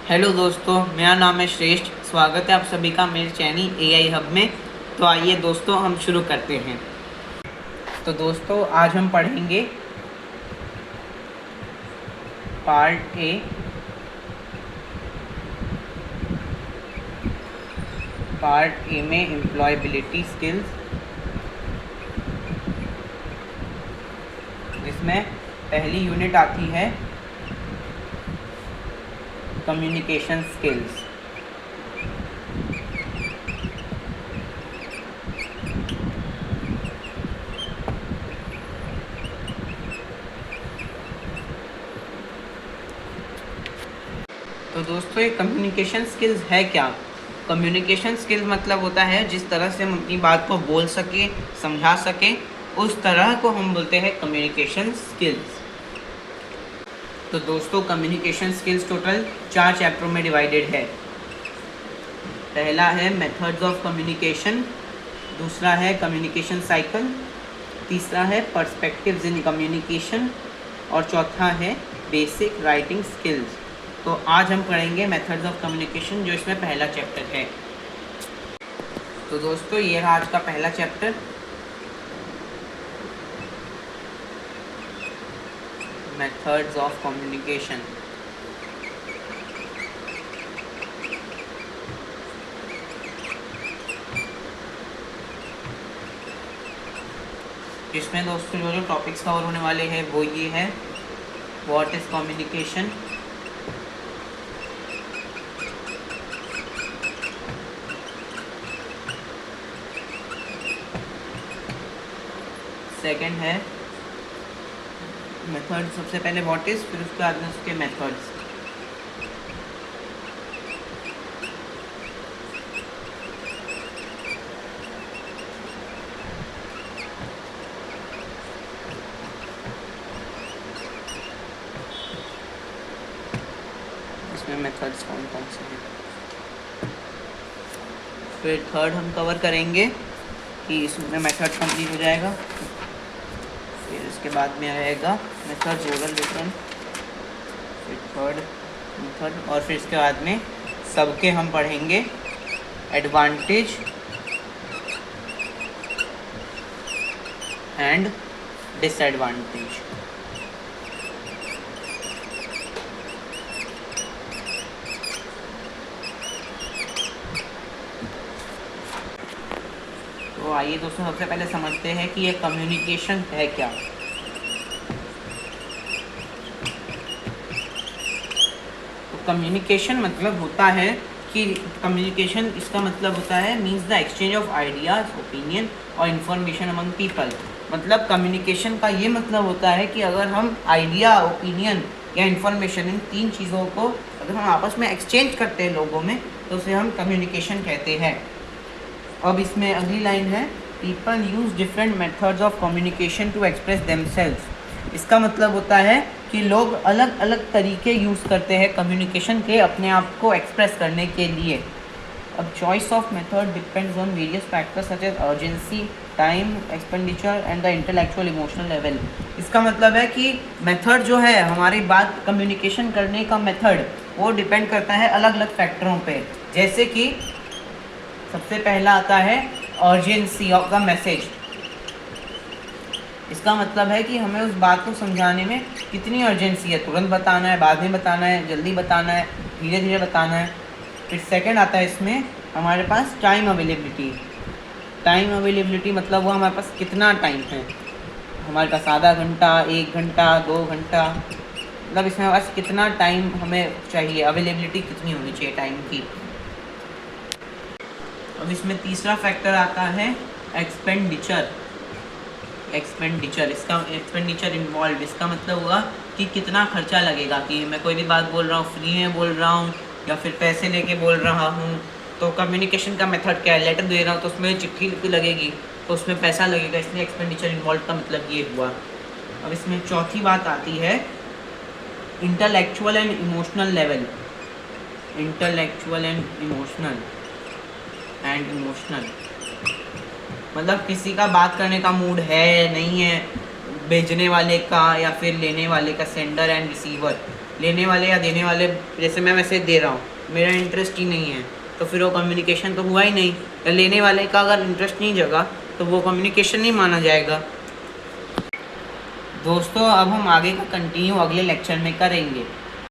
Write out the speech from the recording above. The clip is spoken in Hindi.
हेलो दोस्तों, मेरा नाम है श्रेष्ठ। स्वागत है आप सभी का मेरे चैनल एआई हब में। तो आइए दोस्तों, हम शुरू करते हैं। तो दोस्तों, आज हम पढ़ेंगे पार्ट ए। पार्ट ए में एम्प्लॉयबिलिटी स्किल्स, जिसमें पहली यूनिट आती है कम्युनिकेशन स्किल्स। तो दोस्तों, ये कम्युनिकेशन स्किल्स है क्या? कम्युनिकेशन स्किल्स मतलब होता है जिस तरह से हम अपनी बात को बोल सके, समझा सके, उस तरह को हम बोलते हैं कम्युनिकेशन स्किल्स। तो दोस्तों, कम्युनिकेशन स्किल्स टोटल 4 चैप्टरों में डिवाइडेड है। पहला है मेथड्स ऑफ कम्युनिकेशन, दूसरा है कम्युनिकेशन साइकिल, तीसरा है पर्सपेक्टिव्स इन कम्युनिकेशन और चौथा है बेसिक राइटिंग स्किल्स। तो आज हम पढ़ेंगे मेथड्स ऑफ कम्युनिकेशन, जो इसमें पहला चैप्टर है। तो दोस्तों, ये रहा आज का पहला चैप्टर, मेथड्स ऑफ कम्युनिकेशन। इसमें दोस्तों जो टॉपिक्स कवर होने वाले हैं वो ये है: व्हाट इज कम्युनिकेशन, सेकंड है मेथड, सबसे पहले व्हाट इज, फिर उसके बाद में उसके मेथड्स। इसमें मेथड्स कौन कौन से हैं। फिर थर्ड हम कवर करेंगे कि इसमें मेथड कंप्लीट हो जाएगा। फिर इसके बाद में आएगा मेथड्स ओरल रिटर्न, फिर थर्ड मेथड, और फिर इसके बाद में सबके हम पढ़ेंगे एडवांटेज एंड डिसएडवांटेज। तो आइए दोस्तों, सबसे पहले समझते हैं कि ये कम्युनिकेशन है क्या। तो कम्युनिकेशन मतलब होता है कि इसका मतलब होता है means the exchange of ideas, opinion और इन्फॉर्मेशन अमंग पीपल। मतलब कम्युनिकेशन का ये मतलब होता है कि अगर हम आइडिया, ओपिनियन या इन्फॉर्मेशन, इन 3 चीज़ों को अगर हम आपस में एक्सचेंज करते हैं लोगों में, तो उसे हम कम्युनिकेशन कहते हैं। अब इसमें अगली लाइन है, people use different methods of communication to express themselves. इसका मतलब होता है कि लोग अलग अलग तरीके यूज़ करते हैं कम्युनिकेशन के, अपने आप को एक्सप्रेस करने के लिए। अब choice of method depends on various factors such as urgency, time, expenditure and the intellectual emotional level. इसका मतलब है कि मेथड जो है, हमारी बात कम्युनिकेशन करने का मेथड, वो डिपेंड करता है अलग अलग फैक्टरों पे। जैसे कि सबसे पहला आता है अर्जेंसी ऑफ द मैसेज। इसका मतलब है कि हमें उस बात को समझाने में कितनी अर्जेंसी है, तुरंत बताना है, बाद में बताना है, जल्दी बताना है, धीरे धीरे बताना है। फिर सेकंड आता है इसमें हमारे पास टाइम अवेलेबिलिटी। टाइम अवेलेबिलिटी मतलब वो हमारे पास कितना टाइम है, हमारे पास आधा घंटा, 1 घंटा, 2 घंटा, मतलब इसमें हमारे पास कितना टाइम हमें चाहिए, अवेलेबिलिटी कितनी होनी चाहिए टाइम की। अब इसमें तीसरा फैक्टर आता है एक्सपेंडिचर। इसका एक्सपेंडिचर इन्वॉल्व, इसका मतलब हुआ कि कितना खर्चा लगेगा, कि मैं कोई भी बात बोल रहा हूँ, फ्री में बोल रहा हूँ या फिर पैसे लेके बोल रहा हूँ। तो कम्युनिकेशन का मेथड क्या है, लेटर दे रहा हूँ तो उसमें चिट्ठी लगेगी, तो उसमें पैसा लगेगा, इसलिए एक्सपेंडिचर इन्वॉल्व का मतलब ये हुआ। अब इसमें चौथी बात आती है इंटेलेक्चुअल एंड इमोशनल लेवल। मतलब किसी का बात करने का मूड है नहीं है, भेजने वाले का या फिर लेने वाले का, सेंडर एंड रिसीवर। लेने वाले या देने वाले, जैसे मैं मैसेज दे रहा हूँ, मेरा इंटरेस्ट ही नहीं है, तो फिर वो कम्युनिकेशन तो हुआ ही नहीं। या लेने वाले का अगर इंटरेस्ट नहीं जगा तो वो कम्युनिकेशन नहीं माना जाएगा। दोस्तों अब हम आगे का कंटिन्यू अगले लेक्चर में करेंगे।